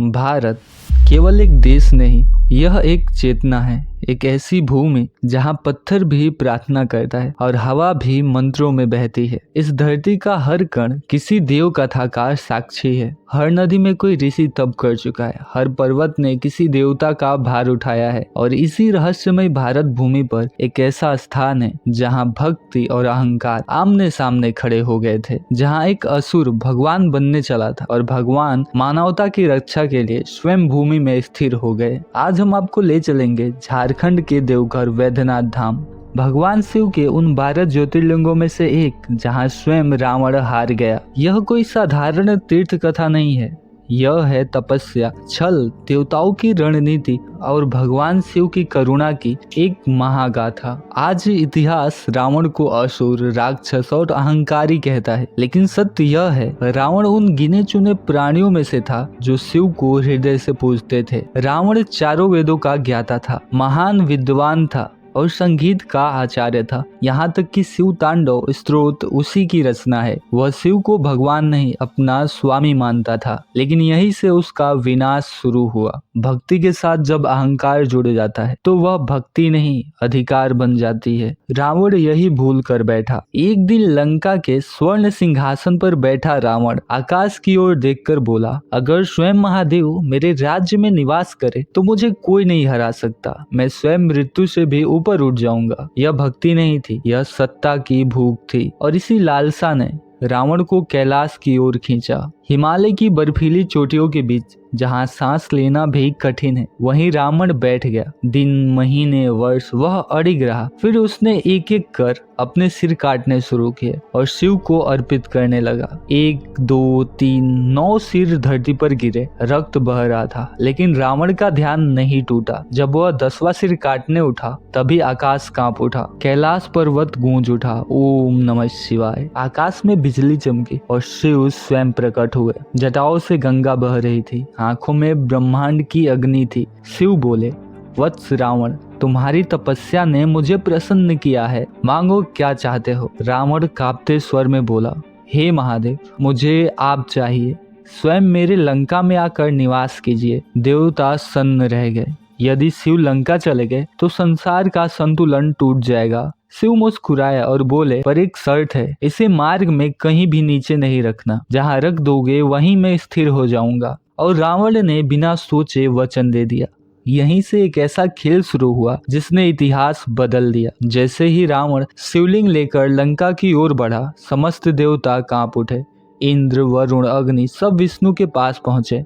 भारत केवल एक देश नहीं, यह एक चेतना है। एक ऐसी भूमि जहाँ पत्थर भी प्रार्थना करता है और हवा भी मंत्रों में बहती है। इस धरती का हर कण किसी देव कथा का साक्षी है। हर नदी में कोई ऋषि तप कर चुका है, हर पर्वत ने किसी देवता का भार उठाया है और इसी रहस्यमय भारत भूमि पर एक ऐसा स्थान है जहाँ भक्ति और अहंकार आमने सामने खड़े हो गए थे। जहाँ एक असुर भगवान बनने चला था और भगवान मानवता की रक्षा के लिए स्वयं भूमि में स्थिर हो गए। आज हम आपको ले चलेंगे झारखंड के देवघर वैद्यनाथ धाम, भगवान शिव के उन 12 ज्योतिर्लिंगों में से एक, जहां स्वयं रावण हार गया। यह कोई साधारण तीर्थ कथा नहीं है, यह है तपस्या, छल, देवताओं की रणनीति और भगवान शिव की करुणा की एक महागाथा। आज इतिहास रावण को असुर, राक्षस और अहंकारी कहता है, लेकिन सत्य यह है रावण उन गिने चुने प्राणियों में से था जो शिव को हृदय से पूजते थे। रावण चारों वेदों का ज्ञाता था, महान विद्वान था और संगीत का आचार्य था। यहाँ तक कि शिव तांडव स्तोत्र उसी की रचना है। वह शिव को भगवान नहीं, अपना स्वामी मानता था, लेकिन यहीं से उसका विनाश शुरू हुआ। भक्ति के साथ जब अहंकार जुड़ जाता है तो वह भक्ति नहीं, अधिकार बन जाती है। रावण यही भूल कर बैठा। एक दिन लंका के स्वर्ण सिंहासन पर बैठा रावण आकाश की ओर देखकर बोला, अगर स्वयं महादेव मेरे राज्य में निवास करे तो मुझे कोई नहीं हरा सकता। मैं स्वयं मृत्यु से भी ऊपर उठ जाऊंगा। यह भक्ति नहीं थी, यह सत्ता की भूख थी और इसी लालसा ने रावण को कैलाश की ओर खींचा। हिमालय की बर्फीली चोटियों के बीच जहाँ सांस लेना भी कठिन है, वहीं रावण बैठ गया। दिन, महीने, वर्ष वह अड़िग रहा। फिर उसने एक एक कर अपने सिर काटने शुरू किए और शिव को अर्पित करने लगा। 1, 2, 3, 9 सिर धरती पर गिरे, रक्त बह रहा था, लेकिन रावण का ध्यान नहीं टूटा। जब वह 10वां सिर काटने उठा तभी आकाश कांप उठा, कैलाश पर्वत गूंज उठा। ओम नमः शिवाय। आकाश में बिजली चमकी और शिव स्वयं प्रकट हुए। जटाओं से गंगा बह रही थी, आंखों में ब्रह्मांड की अग्नि थी। शिव बोले, वत्स रावण, तुम्हारी तपस्या ने मुझे प्रसन्न किया है, मांगो क्या चाहते हो। रावण कांपते स्वर में बोला, हे महादेव, मुझे आप चाहिए, स्वयं मेरे लंका में आकर निवास कीजिए। देवता सन्न रह गए। यदि शिव लंका चले गए तो संसार का संतुलन टूट जाएगा। शिव मुस्कुराया और बोले, पर एक शर्त है, इसे मार्ग में कहीं भी नीचे नहीं रखना, जहाँ रख दोगे वहीं मैं स्थिर हो जाऊंगा। और रावण ने बिना सोचे वचन दे दिया। यहीं से एक ऐसा खेल शुरू हुआ जिसने इतिहास बदल दिया। जैसे ही रावण शिवलिंग लेकर लंका की ओर बढ़ा, समस्त देवता कांप उठे। इंद्र, वरुण, अग्नि सब विष्णु के पास पहुंचे।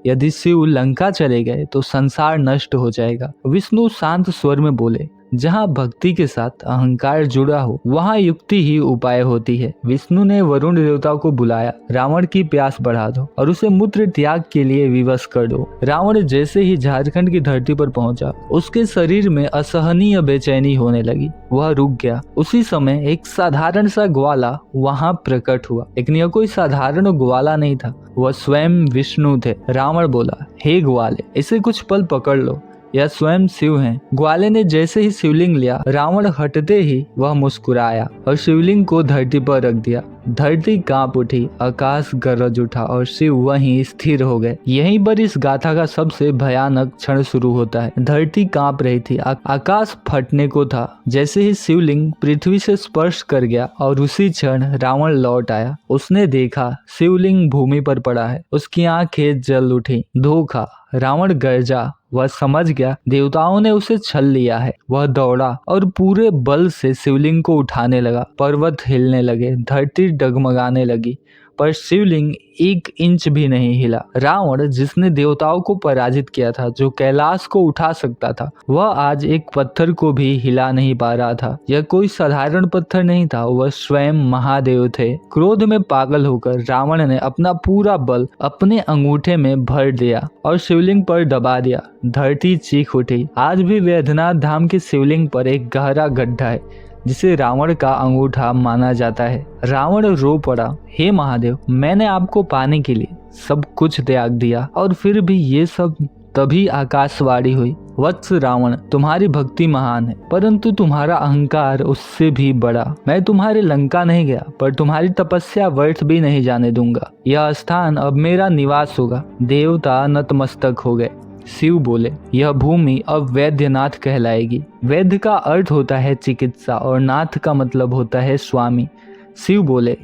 यदि शिव लंका चले गए तो संसार नष्ट हो जाएगा। विष्णु शांत स्वर में बोले, जहाँ भक्ति के साथ अहंकार जुड़ा हो वहाँ युक्ति ही उपाय होती है। विष्णु ने वरुण देवता को बुलाया, रावण की प्यास बढ़ा दो और उसे मूत्र त्याग के लिए विवश कर दो। रावण जैसे ही झारखंड की धरती पर पहुंचा, उसके शरीर में असहनीय बेचैनी होने लगी। वह रुक गया। उसी समय एक साधारण सा ग्वाला वहाँ प्रकट हुआ, लेकिन यह कोई साधारण ग्वाला नहीं था, वह स्वयं विष्णु थे। रावण बोला, हे ग्वाले, इसे कुछ पल पकड़ लो, यह स्वयं शिव हैं। ग्वाले ने जैसे ही शिवलिंग लिया, रावण हटते ही वह मुस्कुराया और शिवलिंग को धरती पर रख दिया। धरती कांप उठी, आकाश गरज उठा और शिव वहीं स्थिर हो गए। यहीं पर इस गाथा का सबसे भयानक क्षण शुरू होता है। धरती कांप रही थी, आकाश फटने को था। जैसे ही शिवलिंग पृथ्वी से स्पर्श कर गया और उसी क्षण रावण लौट आया। उसने देखा शिवलिंग भूमि पर पड़ा है। उसकी आंखें जल उठी। धोखा। रावण गरजा। वह समझ गया देवताओं ने उसे छल लिया है। वह दौड़ा और पूरे बल से शिवलिंग को उठाने लगा। पर्वत हिलने लगे, धरती डगमगाने लगी, पर शिवलिंग 1 इंच भी नहीं हिला। रावण, जिसने देवताओं को पराजित किया था, जो कैलाश को उठा सकता था, वह आज एक पत्थर को भी हिला नहीं पा रहा था। यह कोई साधारण पत्थर नहीं था, वह स्वयं महादेव थे। क्रोध में पागल होकर रावण ने अपना पूरा बल अपने अंगूठे में भर दिया और शिवलिंग पर दबा दिया। धरती चीख उठी। आज भी वैद्यनाथ धाम के शिवलिंग पर एक गहरा गड्ढा है जिसे रावण का अंगूठा माना जाता है। रावण रो पड़ा, हे महादेव, मैंने आपको पाने के लिए सब कुछ त्याग दिया और फिर भी ये सब। तभी आकाशवाणी हुई, वत्स रावण, तुम्हारी भक्ति महान है, परंतु तुम्हारा अहंकार उससे भी बड़ा। मैं तुम्हारे लंका नहीं गया, पर तुम्हारी तपस्या व्यर्थ भी नहीं जाने दूंगा। यह स्थान अब मेरा निवास होगा। देवता नतमस्तक हो गए। शिव बोले, यह भूमि अब वैद्यनाथ कहलाएगी। वैद्य का अर्थ होता है चिकित्सा और नाथ का मतलब होता है स्वामी। शिव बोले,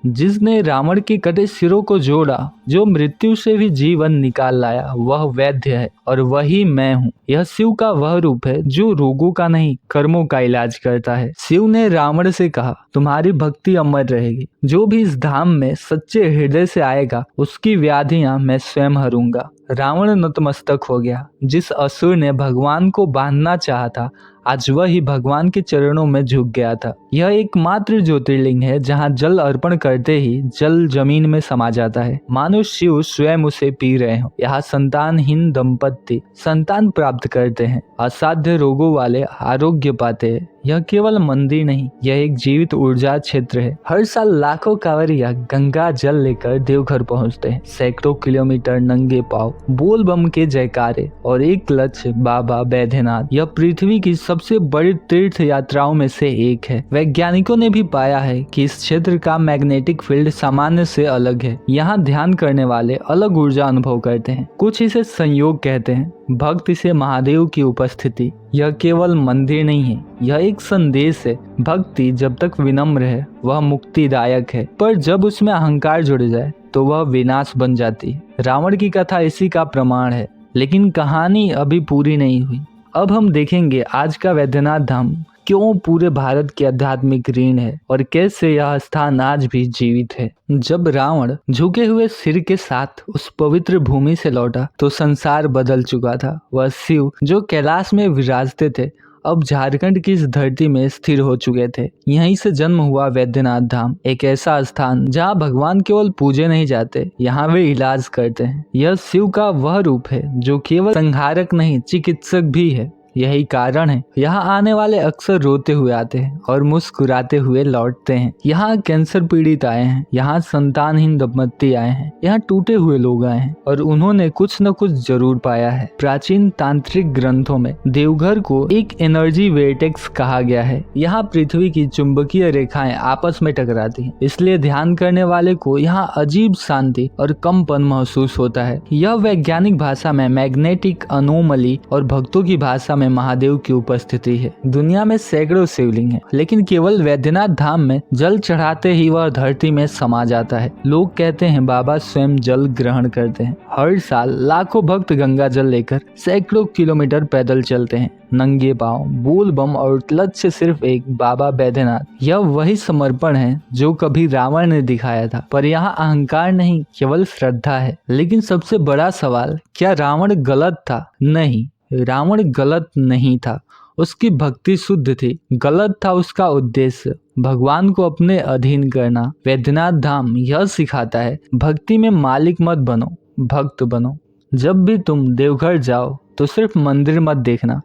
जिसने रावण के कटे सिरों को जोड़ा, जो मृत्यु से भी जीवन निकाल लाया, वह वैद्य है और वही मैं हूँ। यह शिव का वह रूप है जो रोगों का नहीं, कर्मों का इलाज करता है। शिव ने रावण से कहा, तुम्हारी भक्ति अमर रहेगी। जो भी इस धाम में सच्चे हृदय से आएगा, उसकी व्याधियां मैं स्वयं हरूंगा। रावण नतमस्तक हो गया। जिस असुर ने भगवान को बांधना चाहा था, आज वही भगवान के चरणों में झुक गया था। यह एकमात्र ज्योतिर्लिंग है जहाँ जल अर्पण करते ही जल जमीन में समा जाता है, मानो शिव स्वयं उसे पी रहे हो। यहाँ संतानहीन दंपत्ति संतान प्राप्त करते हैं, असाध्य रोगों वाले आरोग्य पाते हैं। यह केवल मंदिर नहीं, यह एक जीवित ऊर्जा क्षेत्र है। हर साल लाखों कांवरिया गंगा जल लेकर देवघर पहुंचते हैं। सैकड़ों किलोमीटर नंगे पांव, बोल बम के जयकारे और एक लक्ष्य, बाबा बैद्यनाथ। यह पृथ्वी की सबसे बड़ी तीर्थ यात्राओं में से एक है। वैज्ञानिकों ने भी पाया है कि इस क्षेत्र का मैग्नेटिक फील्ड सामान्य से अलग है। यहाँ ध्यान करने वाले अलग ऊर्जा अनुभव करते हैं। कुछ इसे संयोग कहते हैं, भक्त इसे महादेव की उपस्थिति। यह केवल मंदिर नहीं है, यह एक संदेश है। भक्ति जब तक विनम्र है वह मुक्तिदायक है, पर जब उसमें अहंकार जुड़ जाए तो वह विनाश बन जाती है। रावण की कथा इसी का प्रमाण है, लेकिन कहानी अभी पूरी नहीं हुई। अब हम देखेंगे आज का वैद्यनाथ धाम क्यों पूरे भारत की आध्यात्मिक ऋण है और कैसे यह स्थान आज भी जीवित है। जब रावण झुके हुए सिर के साथ उस पवित्र भूमि से लौटा तो संसार बदल चुका था। वह शिव जो कैलाश में विराजते थे, अब झारखंड की इस धरती में स्थिर हो चुके थे। यहीं से जन्म हुआ वैद्यनाथ धाम, एक ऐसा स्थान जहाँ भगवान केवल पूजे नहीं जाते, यहाँ वे इलाज करते हैं। यह शिव का वह रूप है जो केवल संहारक नहीं, चिकित्सक भी है। यही कारण है यहाँ आने वाले अक्सर रोते हुए आते हैं और मुस्कुराते हुए लौटते हैं। यहाँ कैंसर पीड़ित आए हैं, यहाँ संतानहीन दंपत्ति आए हैं, यहाँ टूटे हुए लोग आए हैं और उन्होंने कुछ न कुछ जरूर पाया है। प्राचीन तांत्रिक ग्रंथों में देवघर को एक एनर्जी वेटेक्स कहा गया है। यहाँ पृथ्वी की चुंबकीय रेखाएं आपस में टकराती हैं, इसलिए ध्यान करने वाले को यहाँ अजीब शांति और कंपन महसूस होता है। यह वैज्ञानिक भाषा में मैग्नेटिक अनोमली और भक्तों की भाषा में महादेव की उपस्थिति है। दुनिया में सैकड़ों शिवलिंग हैं, लेकिन केवल वैद्यनाथ धाम में जल चढ़ाते ही वह धरती में समा जाता है। लोग कहते हैं बाबा स्वयं जल ग्रहण करते हैं। हर साल लाखों भक्त गंगा जल लेकर सैकड़ों किलोमीटर पैदल चलते हैं, नंगे पांव, बोल बम और लक्ष्य सिर्फ एक, बाबा बैद्यनाथ। यह वही समर्पण है जो कभी रावण ने दिखाया था, पर यहाँ अहंकार नहीं, केवल श्रद्धा है। लेकिन सबसे बड़ा सवाल, क्या रावण गलत था? नहीं, रावण गलत नहीं था, उसकी भक्ति शुद्ध थी। गलत था उसका उद्देश्य, भगवान को अपने अधीन करना। वैद्यनाथ धाम यह सिखाता है, भक्ति में मालिक मत बनो, भक्त बनो। जब भी तुम देवघर जाओ तो सिर्फ मंदिर मत देखना,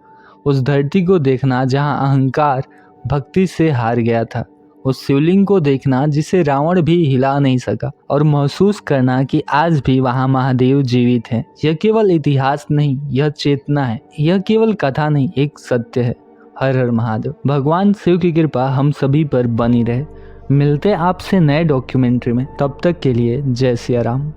उस धरती को देखना जहाँ अहंकार भक्ति से हार गया था। उस शिवलिंग को देखना जिसे रावण भी हिला नहीं सका, और महसूस करना कि आज भी वहाँ महादेव जीवित हैं। यह केवल इतिहास नहीं, यह चेतना है। यह केवल कथा नहीं, एक सत्य है। हर हर महादेव। भगवान शिव की कृपा हम सभी पर बनी रहे। मिलते आपसे नए डॉक्यूमेंट्री में, तब तक के लिए जय सिया राम।